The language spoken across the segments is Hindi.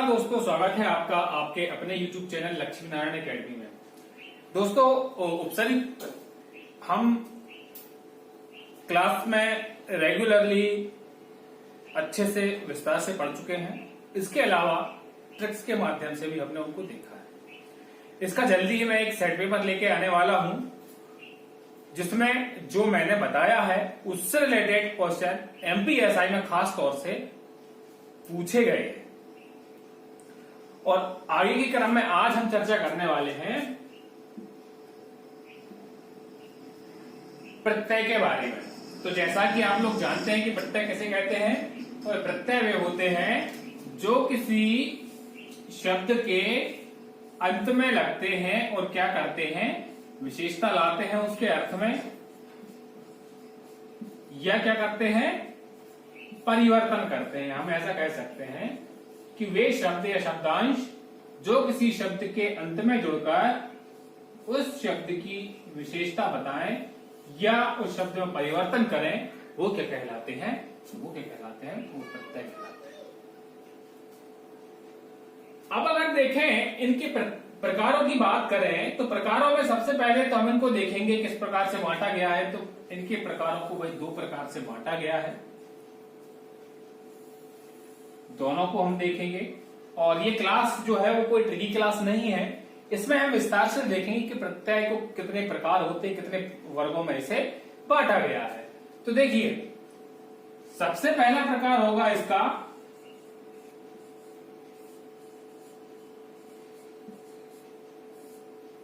नमस्कार दोस्तों, स्वागत है आपका आपके अपने YouTube channel Lakshmi Narayan academy में। दोस्तों, उपसर्ग हम क्लास में रेगुलरली अच्छे से विस्तार से पढ़ चुके हैं। इसके अलावा ट्रिक्स के माध्यम से भी हमने उनको देखा है। इसका जल्दी ही मैं एक सेट पेपर लेके आने वाला हूं, जिसमें जो मैंने बताया है उससे रिलेटेड क्वेश्चन एमपीएसआई में खास तौर से पूछे गए हैं। और आगे के क्रम में आज हम चर्चा करने वाले हैं प्रत्यय के बारे में। तो जैसा कि आप लोग जानते हैं कि प्रत्यय किसे कहते हैं, तो प्रत्यय वे होते हैं जो किसी शब्द के अंत में लगते हैं और क्या करते हैं, विशेषता लाते हैं उसके अर्थ में, या क्या करते हैं, परिवर्तन करते हैं। हम ऐसा कह सकते हैं कि वे शब्द या शब्दांश जो किसी शब्द के अंत में जुड़कर उस शब्द की विशेषता बताएं या उस शब्द में परिवर्तन करें, वो क्या कहलाते हैं, वो प्रत्यय कहलाते हैं। अब अगर देखें इनके प्रकारों की बात करें तो प्रकारों में सबसे पहले तो हम इनको देखेंगे किस प्रकार से बांटा गया है। तो इनके प्रकारों को भाई दो प्रकार से बांटा गया है, दोनों को हम देखेंगे। और ये क्लास जो है वो कोई ट्रिकी क्लास नहीं है, इसमें हम विस्तार से देखेंगे कि प्रत्यय को कितने प्रकार होते हैं, कितने वर्गों में इसे बांटा गया है। तो देखिए, सबसे पहला प्रकार होगा इसका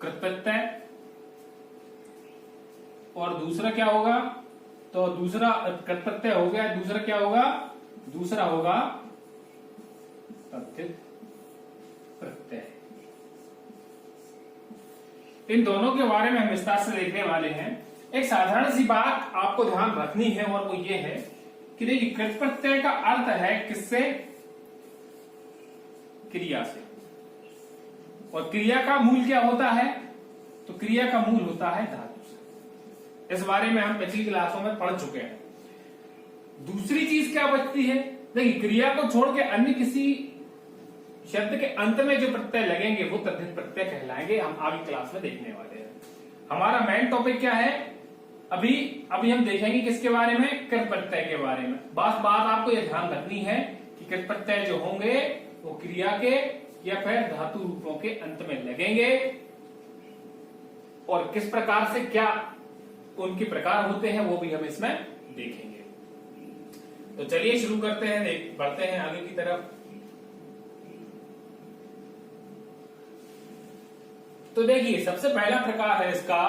कृत प्रत्यय, और दूसरा क्या होगा, तो दूसरा कृत प्रत्यय हो गया। दूसरा क्या होगा, दूसरा होगा तद्धित प्रत्यय। इन दोनों के बारे में हम विस्तार से देखने वाले हैं। एक साधारण सी बात आपको ध्यान रखनी है, और वो ये है कि देखिए, कृत प्रत्यय का अर्थ है किससे, क्रिया से। और क्रिया का मूल क्या होता है, तो क्रिया का मूल होता है धातु से। इस बारे में हम पिछली क्लासों में पढ़ चुके हैं। दूसरी चीज क्या बचती है, देखिए, क्रिया को छोड़ के अन्य किसी शब्द के अंत में जो प्रत्यय लगेंगे वो तद्धित प्रत्यय कहलाएंगे। हम आगे क्लास में देखने वाले हैं। हमारा मेन टॉपिक क्या है, अभी हम देखेंगे किसके बारे में, कृत प्रत्यय के बारे में। बात आपको यह ध्यान रखनी है कि कृत प्रत्यय जो होंगे वो क्रिया के या फिर धातु रूपों के अंत में लगेंगे, और किस प्रकार से क्या उनके प्रकार होते हैं वो भी हम इसमें देखेंगे। तो चलिए शुरू करते हैं, बढ़ते हैं आगे की तरफ। तो देखिए, सबसे पहला प्रकार है इसका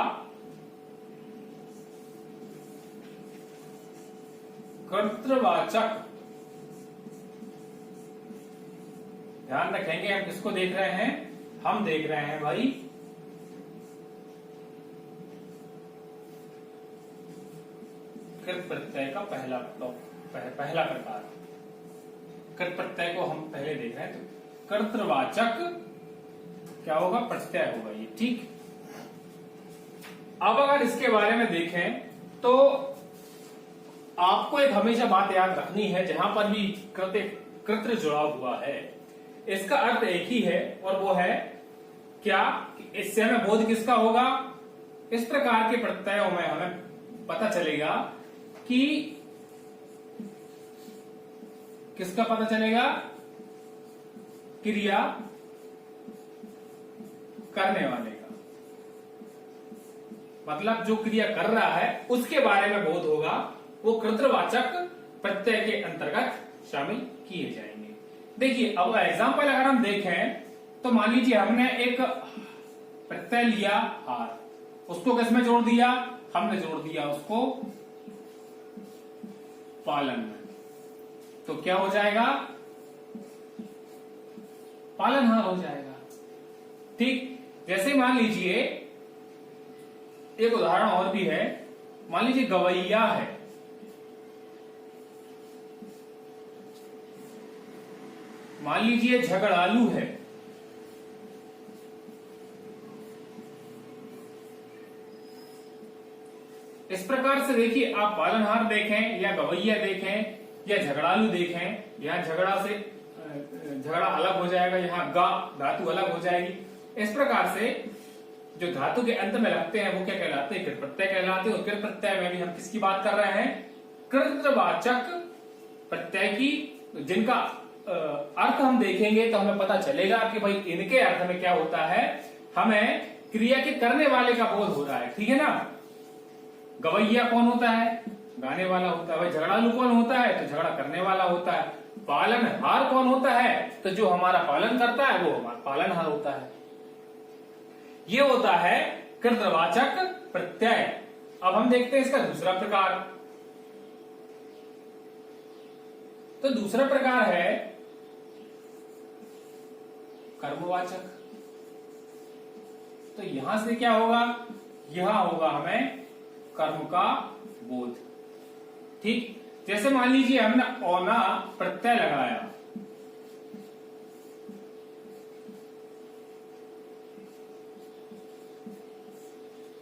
कर्तृवाचक। ध्यान रखेंगे, हम किसको देख रहे हैं, हम देख रहे हैं भाई कृत प्रत्यय का पहला प्रकार। कृत प्रत्यय को हम पहले देख रहे हैं। तो कर्तृवाचक क्या होगा, प्रत्यय होगा ये, ठीक। अब अगर इसके बारे में देखें तो आपको एक हमेशा बात याद रखनी है, जहां पर भी कृत जुड़ा हुआ है इसका अर्थ एक ही है, और वो है क्या, इससे हमें बोध किसका होगा, इस प्रकार के प्रत्ययों में हमें पता चलेगा कि किसका पता चलेगा, क्रिया करने वाले का, मतलब जो क्रिया कर रहा है उसके बारे में बोध होगा, वो कृतवाचक प्रत्यय के अंतर्गत शामिल किए जाएंगे। देखिए, अब एग्जांपल अगर हम देखें तो मान लीजिए हमने एक प्रत्यय लिया हार, उसको किसमें जोड़ दिया, हमने जोड़ दिया उसको पालन में, तो क्या हो जाएगा, पालनहार हो जाएगा, ठीक। जैसे मान लीजिए एक उदाहरण और भी है, मान लीजिए गवैया है, मान लीजिए झगड़ालू है, इस प्रकार से देखिए, आप पालनहार देखें या गवैया देखें या झगड़ालू देखें, या झगड़ा अलग हो जाएगा, यहाँ गा धातु अलग हो जाएगी। इस प्रकार से जो धातु के अंत में लगते हैं वो क्या कहलाते हैं, कृत प्रत्यय कहलाते हैं। और कृत प्रत्यय में भी हम किसकी बात कर रहे हैं, कृतवाचक प्रत्यय की, जिनका अर्थ हम देखेंगे तो हमें पता चलेगा कि भाई इनके अर्थ में क्या होता है, हमें क्रिया के करने वाले का बोध हो रहा है। ठीक है ना। गवैया कौन होता है, गाने वाला होता है। भाई झगड़ालू कौन होता है, तो झगड़ा करने वाला होता है। पालनहार कौन होता है, तो जो हमारा पालन करता है वो हमारा पालनहार होता है। ये होता है कृतवाचक प्रत्यय। अब हम देखते हैं इसका दूसरा प्रकार। तो दूसरा प्रकार है कर्मवाचक। तो यहां से क्या होगा, यहां होगा हमें कर्म का बोध। ठीक, जैसे मान लीजिए हमने औना प्रत्यय लगाया,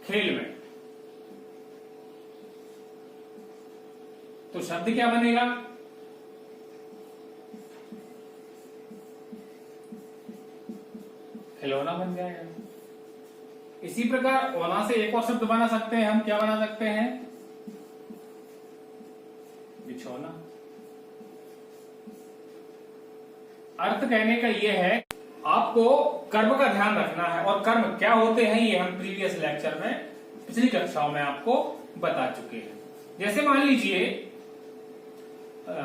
खेल में, तो शब्द क्या बनेगा, खिलौना बन जाएगा। इसी प्रकार ओना से एक और शब्द बना सकते हैं हम, क्या बना सकते हैं, बिछौना। अर्थ कहने का यह है, आपको कर्म का ध्यान रखना है। और कर्म क्या होते हैं ये हम प्रीवियस लेक्चर में, पिछली कक्षाओं में आपको बता चुके हैं। जैसे मान लीजिए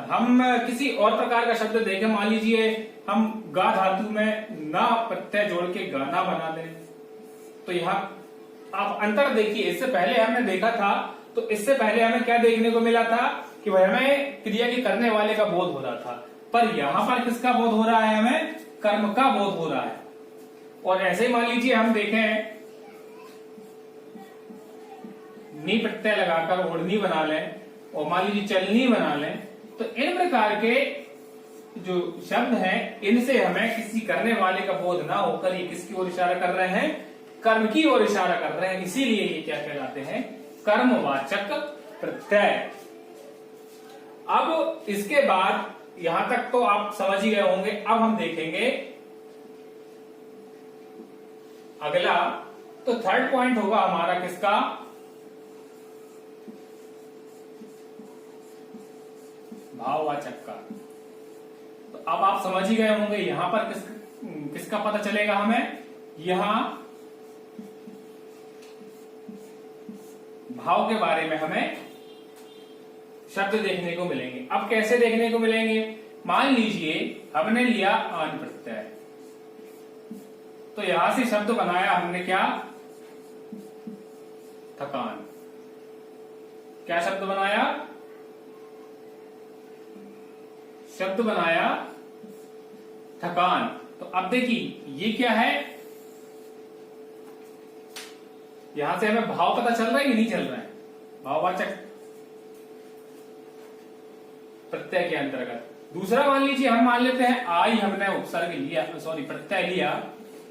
हम किसी और प्रकार का शब्द देखें, मान लीजिए हम गा धातु में ना प्रत्यय जोड़ के गाना बना दें, तो यहाँ आप अंतर देखिए। इससे पहले हमने देखा था, तो इससे पहले हमें क्या देखने को मिला था कि भाई हमें क्रिया के करने वाले का बोध हो रहा था, पर यहां पर किसका बोध हो रहा है, हमें कर्म का बोध हो रहा है। और ऐसे ही मान लीजिए हम देखें, नी प्रत्यय लगाकर ओढ़नी बना लें, और मान लीजिए चलनी बना लें, तो इन प्रकार के जो शब्द हैं, इनसे हमें किसी करने वाले का बोध ना होकर ये किसकी ओर इशारा कर रहे हैं, कर्म की ओर इशारा कर रहे हैं। इसीलिए ये क्या कहलाते हैं, कर्मवाचक प्रत्यय। अब इसके बाद यहां तक तो आप समझ ही गए होंगे। अब हम देखेंगे अगला, तो थर्ड पॉइंट होगा हमारा किसका, भाववाचक का। तो अब आप समझ ही गए होंगे, यहां पर किसका पता चलेगा हमें, यहां भाव के बारे में हमें शब्द देखने को मिलेंगे। अब कैसे देखने को मिलेंगे, मान लीजिए हमने लिया आन प्रत्यय, तो यहां से शब्द बनाया हमने क्या, थकान। क्या शब्द बनाया, शब्द बनाया थकान। तो अब देखिए ये क्या है, यहां से हमें भाव पता चल रहा है कि नहीं चल रहा है, भाववाचक प्रत्यय के अंतर्गत। दूसरा मान लीजिए हम मान लेते हैं आई, हमने उपसर्ग लिया, सॉरी प्रत्यय लिया,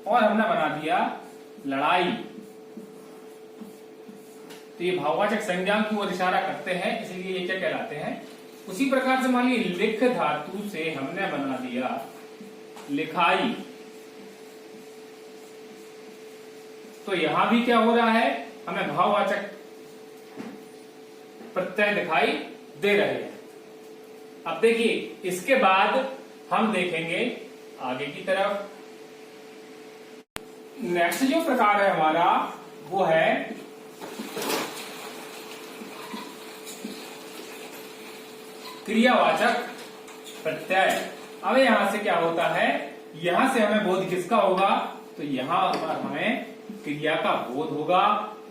और हमने बना दिया लड़ाई, तो ये भाववाचक संज्ञा की ओर इशारा करते हैं, इसलिए ये क्या कहलाते हैं। उसी प्रकार से मान लीजिए लिख धातु से हमने बना दिया लिखाई, तो यहां भी क्या हो रहा है, हमें भाववाचक प्रत्यय दिखाई दे रहे हैं। अब देखिए इसके बाद हम देखेंगे आगे की तरफ। नेक्स्ट जो प्रकार है हमारा वो है क्रियावाचक प्रत्यय। अब यहां से क्या होता है, यहां से हमें बोध किसका होगा, तो यहां पर हमें क्रिया का बोध होगा।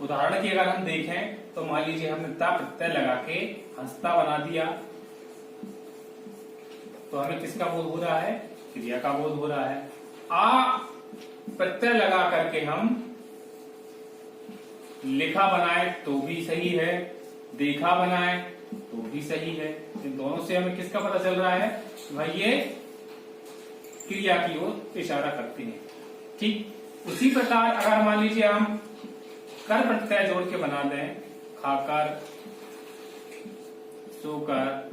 उदाहरण की अगर हम देखें तो मान लीजिए हमने ता प्रत्यय लगा के हंसता बना दिया, तो हमें किसका बोध हो रहा है, क्रिया का बोध हो रहा है। आ प्रत्यय लगा करके हम लिखा बनाए तो भी सही है, देखा बनाए तो भी सही है। इन दोनों से हमें किसका पता चल रहा है, भाई ये क्रिया की ओर इशारा करती है। ठीक उसी प्रकार अगर मान लीजिए हम कर प्रत्यय जोड़ के बना दें, खाकर, सोकर,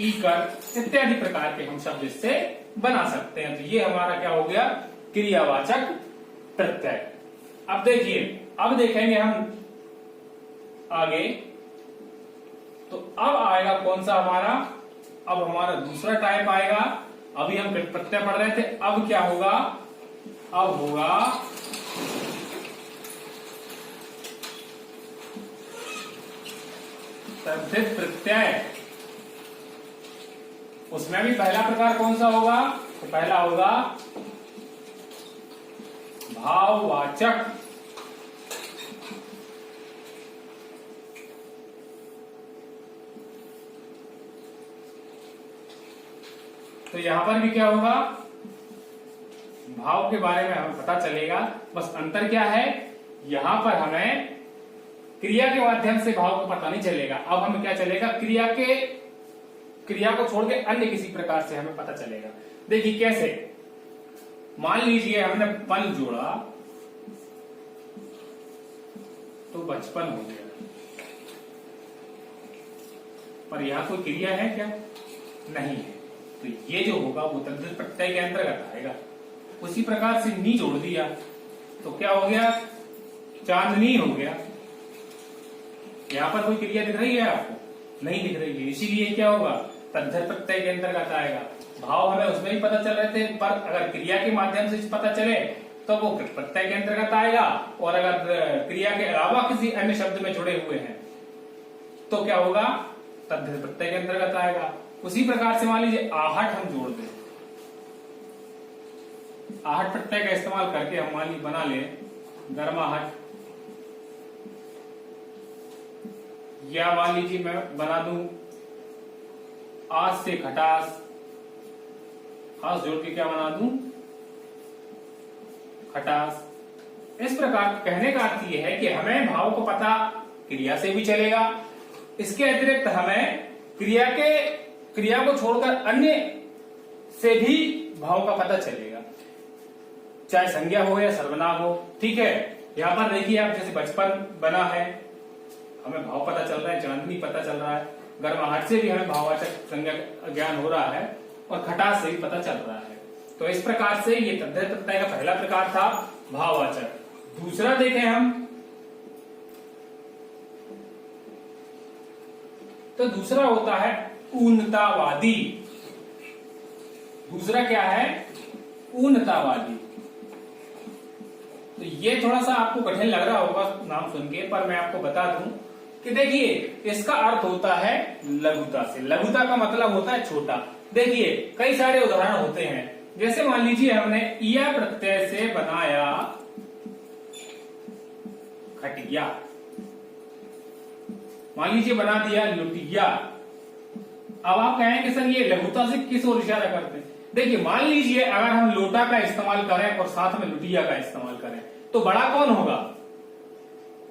ईकर इत्यादि प्रकार के हम शब्द इससे बना सकते हैं। तो ये हमारा क्या हो गया, क्रियावाचक प्रत्यय। अब देखिए, अब देखेंगे हम आगे, तो अब आएगा कौन सा हमारा, अब हमारा दूसरा टाइप आएगा। अभी हम प्रत्यय पढ़ रहे थे, अब क्या होगा, अब होगा तद्धित प्रत्यय। उसमें भी पहला प्रकार कौन सा होगा, तो पहला होगा भाववाचक। तो यहां पर भी क्या होगा, भाव के बारे में हमें पता चलेगा, बस अंतर क्या है, यहां पर हमें क्रिया के माध्यम से भाव को पता नहीं चलेगा। अब हमें क्या चलेगा, क्रिया को छोड़ के अन्य किसी प्रकार से हमें पता चलेगा। देखिए कैसे, मान लीजिए हमने पल जोड़ा तो बचपन हो गया, पर यहां कोई क्रिया है क्या, नहीं है। तो ये जो होगा वो तद्धित प्रत्यय के अंतर्गत आएगा। उसी प्रकार से नी जोड़ दिया तो क्या हो गया, चांदनी हो गया। यहां पर कोई क्रिया दिख रही है आपको, नहीं दिख रही है, इसीलिए क्या होगा, तद्धित प्रत्यय के अंतर्गत आएगा। भाव हमें उसमें ही पता चल रहे थे, पर अगर क्रिया के माध्यम से पता चले तो वो प्रत्यय के अंतर्गत आएगा, और अगर क्रिया के अलावा किसी अन्य शब्द में जुड़े हुए हैं तो क्या होगा, तद्धित प्रत्यय के अंतर्गत आएगा। उसी प्रकार से मान लीजिए आहट हम जोड़ दें, आहट प्रत्यय का इस्तेमाल करके हम मान लीजिए बना ले गर्माहट, या मान लीजिए मैं बना दूं आज से खटास, खास जोड़ के क्या बना दूं, खटास। इस प्रकार कहने का अर्थ यह है कि हमें भाव को पता क्रिया से भी चलेगा, इसके अतिरिक्त हमें क्रिया को छोड़कर अन्य से भी भाव का पता चलेगा, चाहे संज्ञा हो या सर्वनाम हो। ठीक है, यहां पर देखिए आप, जैसे बचपन बना है, हमें भाव पता चल रहा है, चांदनी पता चल रहा है, गर्माहट से भी हमें भाववाचक संज्ञा ज्ञान हो रहा है, और खटास से भी पता चल रहा है। तो इस प्रकार से ये तद्धित प्रत्यय का पहला प्रकार था भाववाचक। दूसरा देखें हम, तो दूसरा होता है ऊनतावादी। दूसरा क्या है, ऊनतावादी। तो ये थोड़ा सा आपको कठिन लग रहा होगा नाम सुन के, पर मैं आपको बता दूं कि देखिए इसका अर्थ होता है लघुता से। लघुता का मतलब होता है छोटा। देखिए कई सारे उदाहरण होते हैं, जैसे मान लीजिए हमने इया प्रत्यय से बनाया खटिया, मान लीजिए बना दिया लुटिया। अब आप कहेंगे सर ये लघुता से किस ओर इशारा करते हैं। देखिए मान लीजिए अगर हम लोटा का इस्तेमाल करें और साथ में लुटिया का इस्तेमाल करें तो बड़ा कौन होगा,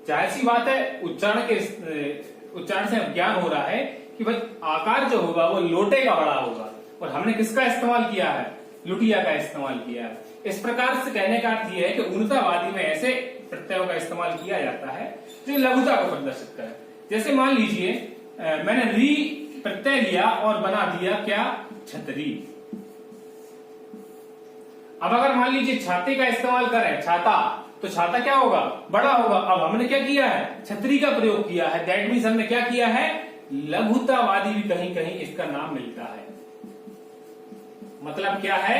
जाहिर सी बात है उच्चारण से ज्ञान हो रहा है कि भाई आकार जो होगा वो लोटे का बड़ा होगा, और हमने किसका इस्तेमाल किया है, लुटिया का इस्तेमाल किया है। इस प्रकार से कहने का अर्थ यह है कि ऊनतावादी में ऐसे प्रत्ययों का इस्तेमाल किया जाता है जो लघुता को प्रदर्शित करे। जैसे मान लीजिए मैंने री प्रत्यय लिया और बना दिया क्या, छतरी। अब अगर मान लीजिए छाते का इस्तेमाल करें, छाता, तो छाता क्या होगा, बड़ा होगा। अब हमने क्या किया है, छतरी का प्रयोग किया है, दैट मीन्स हमने क्या किया है, लघुतावादी भी कहीं कहीं इसका नाम मिलता है। मतलब क्या है,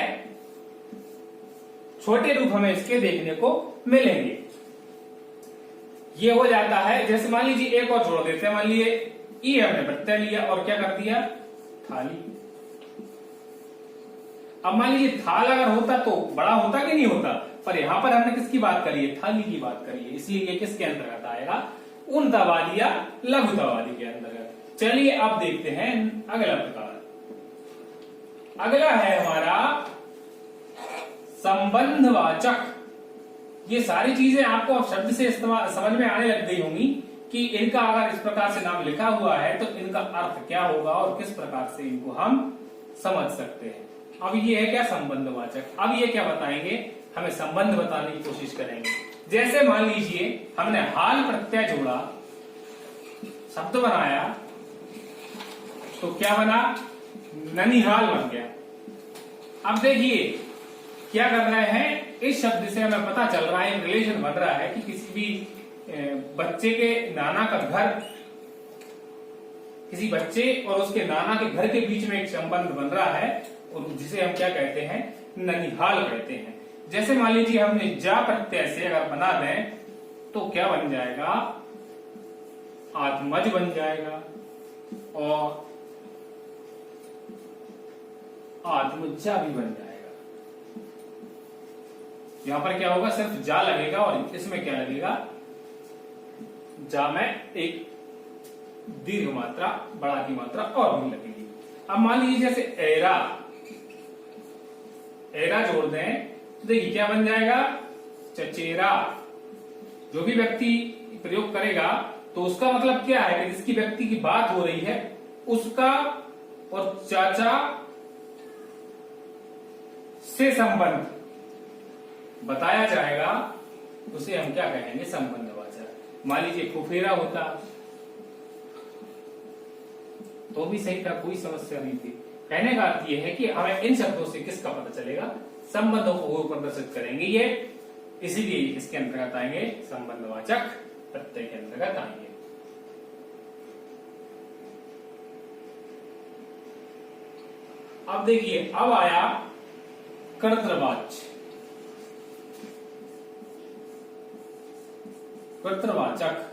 छोटे रूप हमें इसके देखने को मिलेंगे। ये हो जाता है, जैसे मान लीजिए एक और जोड़ देते हैं, मान लीजिए ई हमने प्रत्यय लिया और क्या कर दिया, थाली। अब मान लीजिए थाल अगर होता तो बड़ा होता कि नहीं होता, पर यहां पर हमने किसकी बात करी है, थाली की बात करी है, इसलिए ये किसके अंतर्गत आएगा, ऊनतावादी या लघुतावादी के अंतर्गत। चलिए अब देखते हैं अगला प्रकार। अगला है हमारा संबंधवाचक। ये सारी चीजें आपको अब शब्द से समझ में आने लग गई होंगी कि इनका अगर इस प्रकार से नाम लिखा हुआ है तो इनका अर्थ क्या होगा और किस प्रकार से इनको हम समझ सकते हैं। अब ये है क्या, संबंधवाचक। अब ये क्या बताएंगे, हमें संबंध बताने की कोशिश करेंगे। जैसे मान लीजिए हमने हाल प्रत्यय जोड़ा, शब्द बनाया, तो क्या बना, ननिहाल बन गया। अब देखिए क्या कर रहे हैं, इस शब्द से हमें पता चल रहा है, रिलेशन बन रहा है कि किसी भी बच्चे के नाना का घर, किसी बच्चे और उसके नाना के घर के बीच में एक संबंध बन रहा है, और जिसे हम क्या कहते हैं, ननिहाल कहते हैं। जैसे मान लीजिए हमने जा प्रत्यय से अगर बना दें तो क्या बन जाएगा, आत्मज बन जाएगा और आत्मजा भी बन जाएगा। यहां पर क्या होगा, सिर्फ जा लगेगा और इसमें क्या लगेगा, जा में एक दीर्घ मात्रा, बड़ा की मात्रा और भी लगेगी। अब मान लीजिए जैसे एरा, एरा जोड़ दें तो देखिए क्या बन जाएगा, चचेरा। जो भी व्यक्ति प्रयोग करेगा तो उसका मतलब क्या है कि जिसकी व्यक्ति की बात हो रही है उसका और चाचा से संबंध बताया जाएगा, उसे हम क्या कहेंगे, संबंधवाचक। मान लीजिए फुफेरा होता तो भी सही था, कोई समस्या नहीं थी। कहने का अर्थ यह है कि हमें इन शब्दों से किसका पता चलेगा, संबंधों को प्रदर्शित करेंगे ये, इसीलिए इसके अंतर्गत आएंगे, संबंधवाचक प्रत्यय के अंतर्गत आएंगे। अब देखिए, अब आया कर्तृवाच्य, कर्तृवाचक।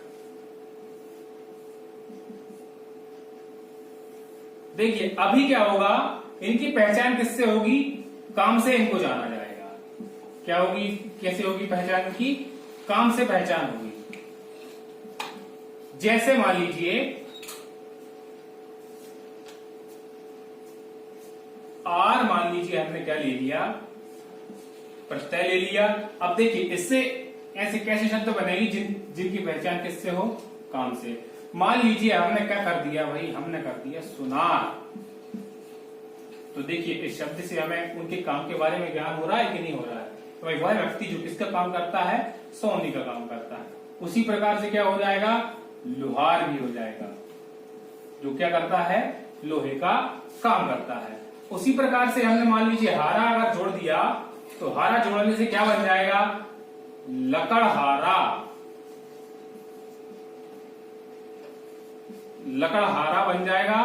देखिए अभी क्या होगा, इनकी पहचान किससे होगी, काम से इनको जाना जाएगा। क्या होगी, कैसे होगी पहचान इनकी, काम से पहचान होगी। जैसे मान लीजिए आर, मान लीजिए हमने क्या ले लिया, प्रत्यय ले लिया। अब देखिए इससे ऐसे कैसे शब्द बनेगी जिनकी पहचान किससे हो, काम से। मान लीजिए हमने क्या कर दिया भाई, हमने कर दिया सुनार। तो देखिए इस शब्द से हमें उनके काम के बारे में ज्ञान हो रहा है कि नहीं हो रहा है। तो भाई वह व्यक्ति जो किसका काम करता है, सोने का काम करता है। उसी प्रकार से क्या हो जाएगा, लोहार भी हो जाएगा, जो क्या करता है, लोहे का काम करता है। उसी प्रकार से हमने मान लीजिए हारा अगर जोड़ दिया तो हारा जोड़ने से क्या बन जाएगा, लकड़हारा, लकड़हारा बन जाएगा।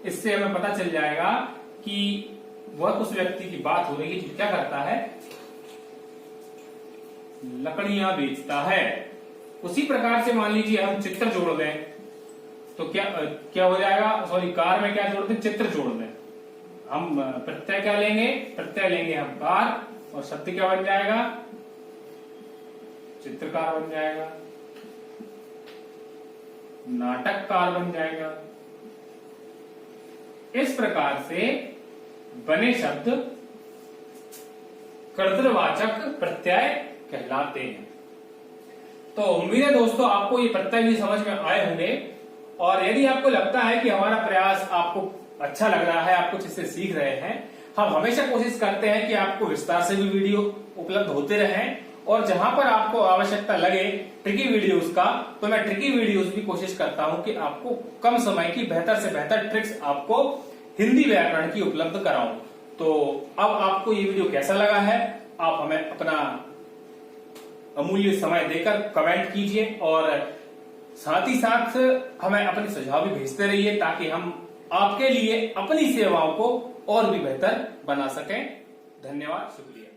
इससे हमें पता चल जाएगा कि वह उस व्यक्ति की बात हो रही है जो क्या करता है, लकड़ियां बेचता है। उसी प्रकार से मान लीजिए हम चित्र जोड़ दें तो क्या हो जाएगा, सॉरी कार में क्या जोड़ दें, चित्र जोड़ दें। हम प्रत्यय क्या लेंगे, प्रत्यय लेंगे हम कार, और शब्द क्या बन जाएगा, चित्रकार बन जाएगा, नाटककार बन जाएगा। इस प्रकार से बने शब्द कर्तृवाचक प्रत्यय कहलाते हैं। तो उम्मीद है दोस्तों आपको ये प्रत्यय भी समझ में आए होंगे, और यदि आपको लगता है कि हमारा प्रयास आपको अच्छा लग रहा है, आप कुछ इससे सीख रहे हैं, हम हमेशा कोशिश करते हैं कि आपको विस्तार से भी वीडियो उपलब्ध होते रहें, और जहां पर आपको आवश्यकता लगे ट्रिकी वीडियोस का, तो मैं ट्रिकी वीडियोस भी कोशिश करता हूं कि आपको कम समय की बेहतर से बेहतर ट्रिक्स आपको हिंदी व्याकरण की उपलब्ध कराऊं। तो अब आपको ये वीडियो कैसा लगा है, आप हमें अपना अमूल्य समय देकर कमेंट कीजिए, और साथ ही साथ हमें अपने सुझाव भी भेजते रहिए, ताकि हम आपके लिए अपनी सेवाओं को और भी बेहतर बना सकें। धन्यवाद, शुक्रिया।